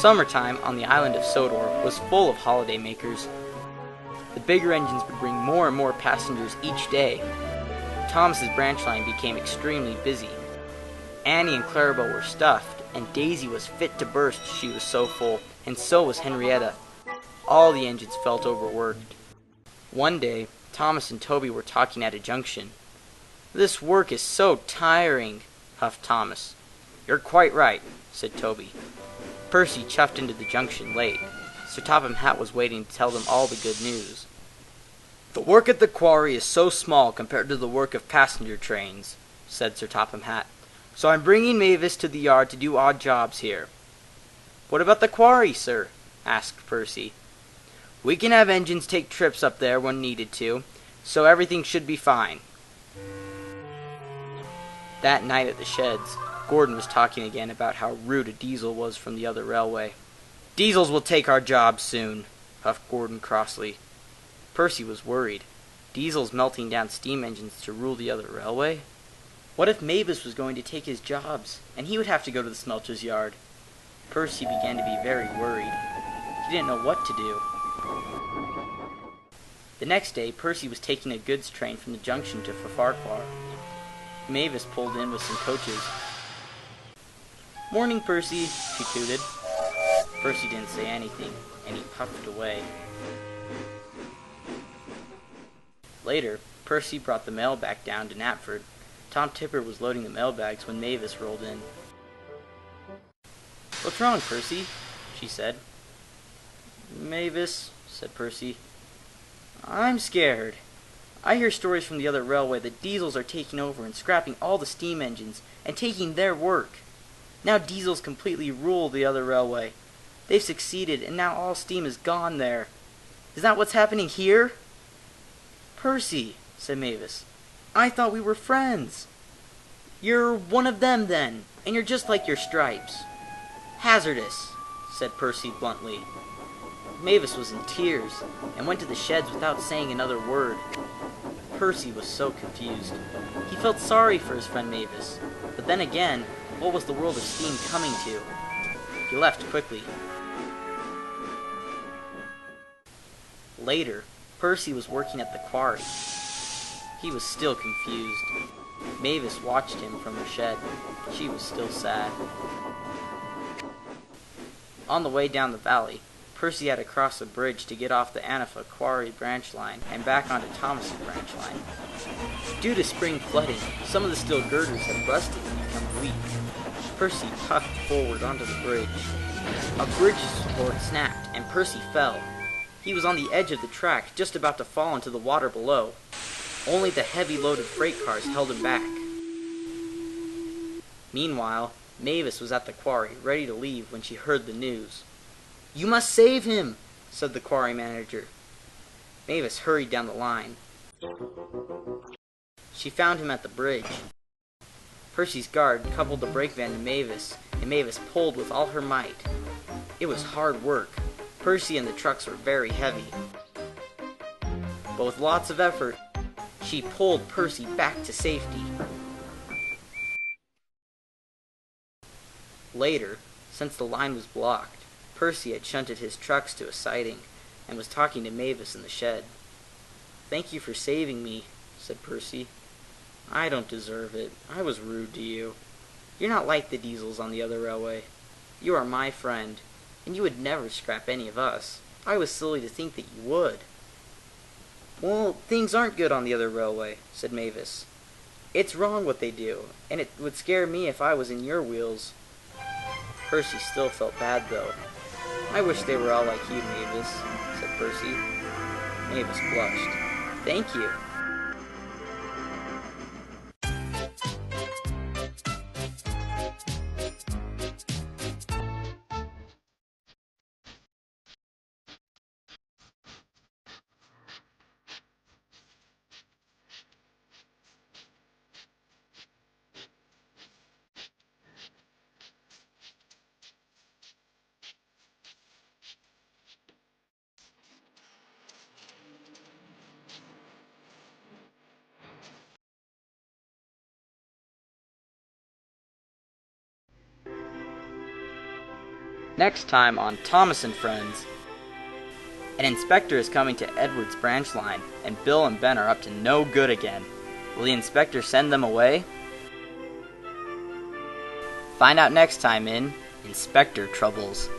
Summertime on the island of Sodor was full of holiday makers. The bigger engines would bring more and more passengers each day. Thomas's branch line became extremely busy. Annie and Clarabelle were stuffed, and Daisy was fit to burst, she was so full, and so was Henrietta. All the engines felt overworked. One day, Thomas and Toby were talking at a junction. "This work is so tiring," huffed Thomas. "You're quite right," said Toby. Percy chuffed into the junction late. Sir Topham Hatt was waiting to tell them all the good news. "The work at the quarry is so small compared to the work of passenger trains," said Sir Topham Hatt. "So I'm bringing Mavis to the yard to do odd jobs here." "What about the quarry, sir?" asked Percy. "We can have engines take trips up there when needed to, so everything should be fine." That night at the sheds, Gordon was talking again about how rude a diesel was from the other railway. "Diesels will take our jobs soon," puffed Gordon crossly. Percy was worried. Diesels melting down steam engines to rule the other railway? What if Mavis was going to take his jobs, and he would have to go to the smelter's yard? Percy began to be very worried. He didn't know what to do. The next day, Percy was taking a goods train from the junction to Farquhar. Mavis pulled in with some coaches. "Morning, Percy," she tooted. Percy didn't say anything, and he puffed away. Later, Percy brought the mail back down to Knapford. Tom Tipper was loading the mailbags when Mavis rolled in. "What's wrong, Percy?" she said. "Mavis," said Percy, "I'm scared. I hear stories from the other railway that diesels are taking over and scrapping all the steam engines and taking their work. Now diesels completely rule the other railway. They've succeeded, and now all steam is gone there. Is that what's happening here?" "Percy," said Mavis, "I thought we were friends." "You're one of them, then, and you're just like your stripes." "Hazardous," said Percy bluntly. Mavis was in tears, and went to the sheds without saying another word. Percy was so confused. He felt sorry for his friend Mavis, but then again, what was the world of steam coming to? He left quickly. Later, Percy was working at the quarry. He was still confused. Mavis watched him from her shed. She was still sad. On the way down the valley, Percy had to cross a bridge to get off the Anafa quarry branch line and back onto Thomas's branch line. Due to spring flooding, some of the steel girders had rusted and become weak. Percy puffed forward onto the bridge. A bridge support snapped, and Percy fell. He was on the edge of the track, just about to fall into the water below. Only the heavy loaded freight cars held him back. Meanwhile, Mavis was at the quarry, ready to leave when she heard the news. "You must save him," said the quarry manager. Mavis hurried down the line. She found him at the bridge. Percy's guard coupled the brake van to Mavis, and Mavis pulled with all her might. It was hard work. Percy and the trucks were very heavy. But with lots of effort, she pulled Percy back to safety. Later, since the line was blocked, Percy had shunted his trucks to a siding and was talking to Mavis in the shed. "Thank you for saving me," said Percy. "I don't deserve it. I was rude to you. You're not like the diesels on the other railway. You are my friend, and you would never scrap any of us. I was silly to think that you would." "Well, things aren't good on the other railway," said Mavis. "It's wrong what they do, and it would scare me if I was in your wheels." Percy still felt bad, though. "I wish they were all like you, Mavis," said Percy. Mavis blushed. "Thank you." Next time on Thomas and Friends. An inspector is coming to Edward's branch line, and Bill and Ben are up to no good again. Will the inspector send them away? Find out next time in Inspector Troubles.